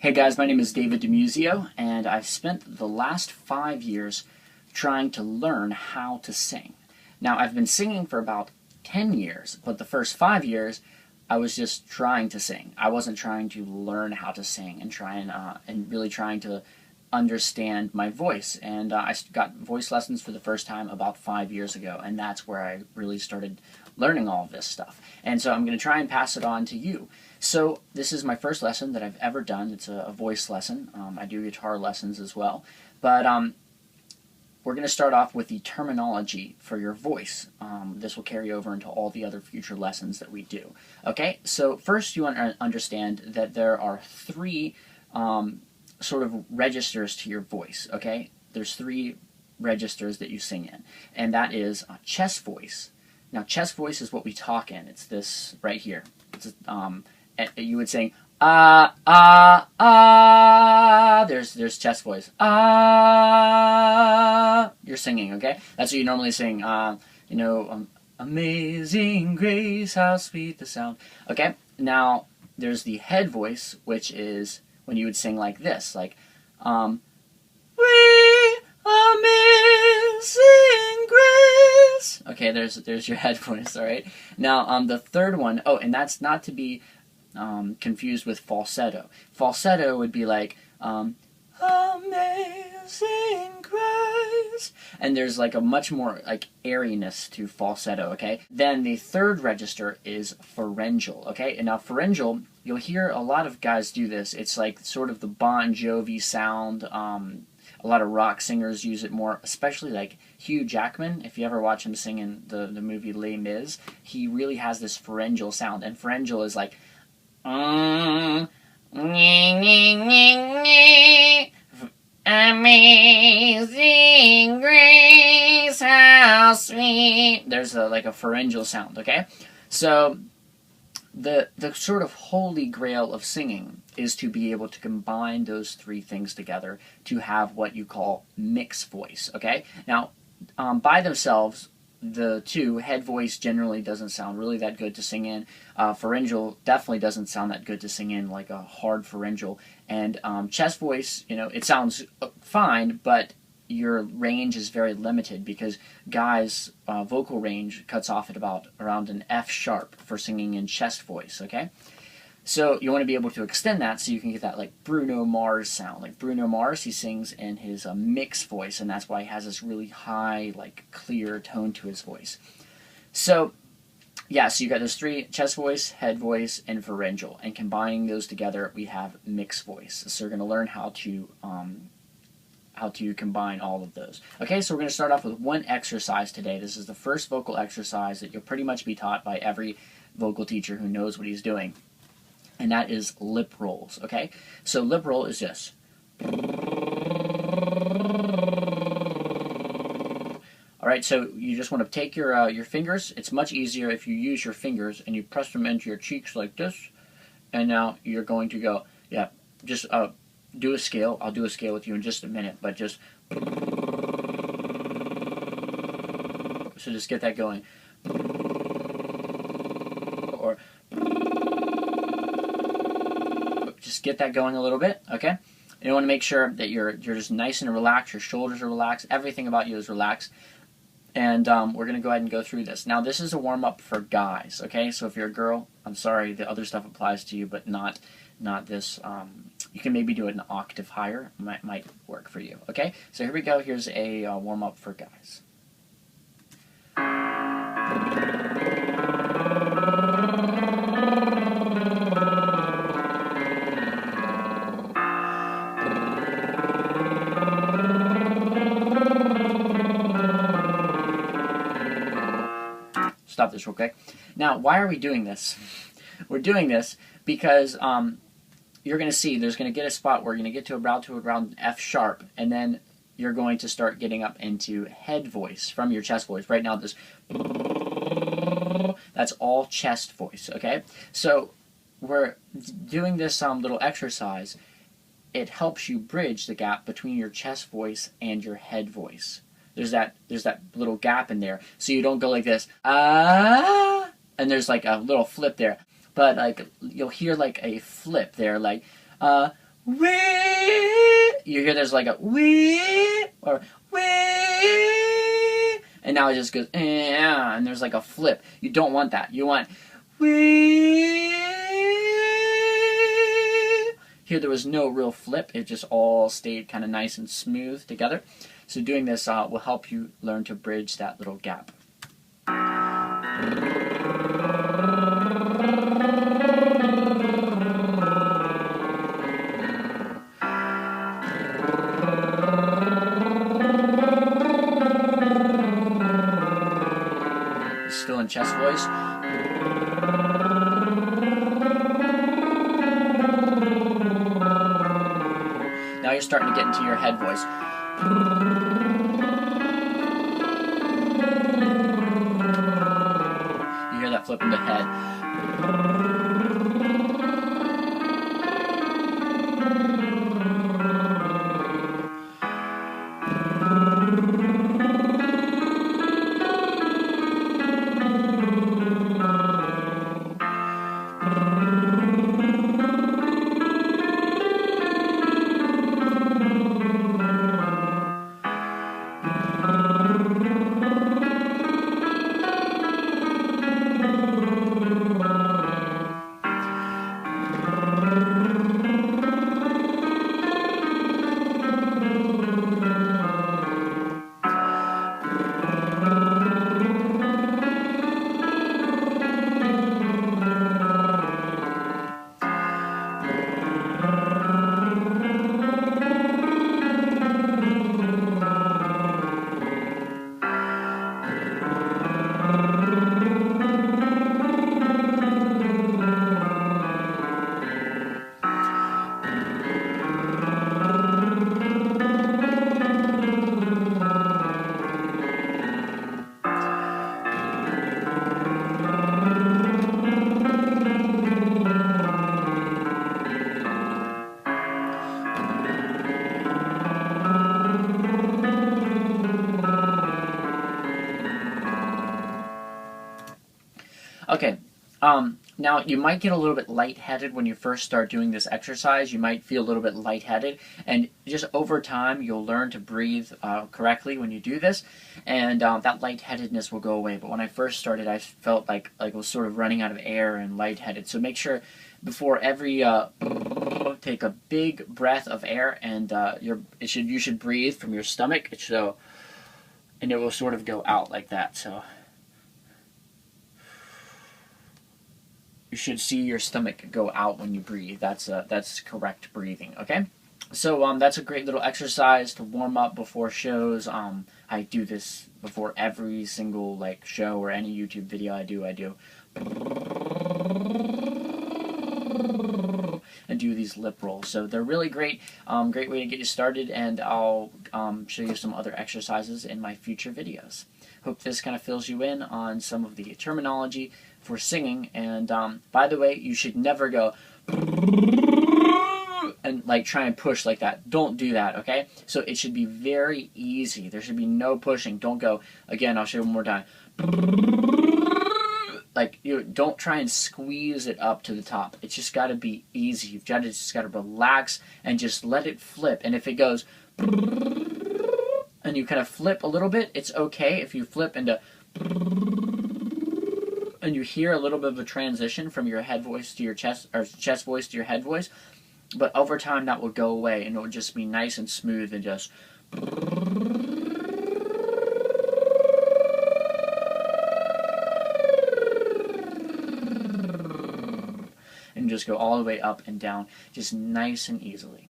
Hey guys, my name is David DeMuzio, and I've spent the last 5 years trying to learn how to sing. Now, I've been singing for about 10 years, but the first 5 years, I was just trying to sing. I wasn't trying to learn how to sing and really trying to understand my voice. And I got voice lessons for the first time about 5 years ago, and that's where I really started learning all of this stuff. And so I'm going to try and pass it on to you. So this is my first lesson that I've ever done. It's a voice lesson. I do guitar lessons as well. But we're going to start off with the terminology for your voice. This will carry over into all the other future lessons that we do. Okay, so first you want to understand that there are three sort of registers to your voice. Okay, there's three registers that you sing in, and that is chest voice. Now, chest voice is what we talk in. It's this right here. It's, you would sing There's chest voice. You're singing, okay? That's what you normally sing. Amazing grace, how sweet the sound. Okay. Now there's the head voice, which is when you would sing like this, like we amazing grace. Okay, there's your head voice. All right. Now the third one, and that's not to be confused with falsetto. Falsetto would be like amazing grace, and there's like a much more like airiness to falsetto. Okay. Then the third register is pharyngeal. Okay. And now pharyngeal, you'll hear a lot of guys do this. It's like sort of the Bon Jovi sound. A lot of rock singers use it more, especially like Hugh Jackman. If you ever watch him sing in the movie Les Mis, he really has this pharyngeal sound, and pharyngeal is like amazing grace, how sweet. There's like a pharyngeal sound, okay? So the sort of holy grail of singing is to be able to combine those three things together to have what you call mixed voice, okay? Now, by themselves, the two, head voice generally doesn't sound really that good to sing in. Pharyngeal definitely doesn't sound that good to sing in, like a hard pharyngeal. And chest voice, it sounds fine, but your range is very limited because guys' vocal range cuts off at around an F sharp for singing in chest voice, okay? So you want to be able to extend that so you can get that like Bruno Mars sound. Like Bruno Mars, he sings in his mixed voice, and that's why he has this really high, like clear tone to his voice. So yeah, so you got those three: chest voice, head voice, and pharyngeal. And combining those together, we have mixed voice. So we're going to learn how to combine all of those. Okay, so we're going to start off with one exercise today. This is the first vocal exercise that you'll pretty much be taught by every vocal teacher who knows what he's doing. And that is lip rolls, okay? So lip roll is this. All right, so you just want to take your fingers. It's much easier if you use your fingers and you press them into your cheeks like this. And now you're going to go, just do a scale. I'll do a scale with you in just a minute, but just... So just get that going. Or... Just get that going a little bit, okay? And you want to make sure that you're just nice and relaxed, your shoulders are relaxed, everything about you is relaxed. And we're going to go ahead and go through this. Now, this is a warm-up for guys, okay? So if you're a girl, I'm sorry, the other stuff applies to you, but not this. You can maybe do it an octave higher. Might work for you, okay? So here we go. Here's a warm-up for guys. Stop this real quick. Now, why are we doing this? We're doing this because you're going to see there's going to get a spot where you're going to get to around F sharp, and then you're going to start getting up into head voice from your chest voice. Right now, this that's all chest voice. Okay, so we're doing this little exercise. It helps you bridge the gap between your chest voice and your head voice. There's that little gap in there, so you don't go like this, and there's like a little flip there. But like you'll hear like a flip there, like wee. You hear there's like a wee or wee, and now it just goes and there's like a flip. You don't want that. You want wee. Here there was no real flip. It just all stayed kind of nice and smooth together. So doing this will help you learn to bridge that little gap. Still in chest voice. Now you're starting to get into your head voice. You hear that flip in the head. Okay, now you might get a little bit lightheaded when you first start doing this exercise. You might feel a little bit lightheaded, and just over time you'll learn to breathe correctly when you do this, and that lightheadedness will go away. But when I first started, I felt like I was sort of running out of air and lightheaded. So make sure before every take a big breath of air, and you should breathe from your stomach. And it will sort of go out like that. So you should see your stomach go out when you breathe. That's correct breathing. Okay, so that's a great little exercise to warm up before shows. I do this before every single show or any YouTube video I do. And do these lip rolls. So they're really great, great way to get you started, and I'll show you some other exercises in my future videos. Hope this kind of fills you in on some of the terminology for singing, and by the way, you should never go and try and push like that. Don't do that, okay? So it should be very easy. There should be no pushing. Don't go, again, I'll show you one more time. You don't try and squeeze it up to the top. It's just got to be easy. You've just got to relax and just let it flip. And if it goes and you kind of flip a little bit, it's okay if you flip into and you hear a little bit of a transition from your head voice to your chest, or chest voice to your head voice. But over time that will go away, and it will just be nice and smooth and just and just go all the way up and down, just nice and easily.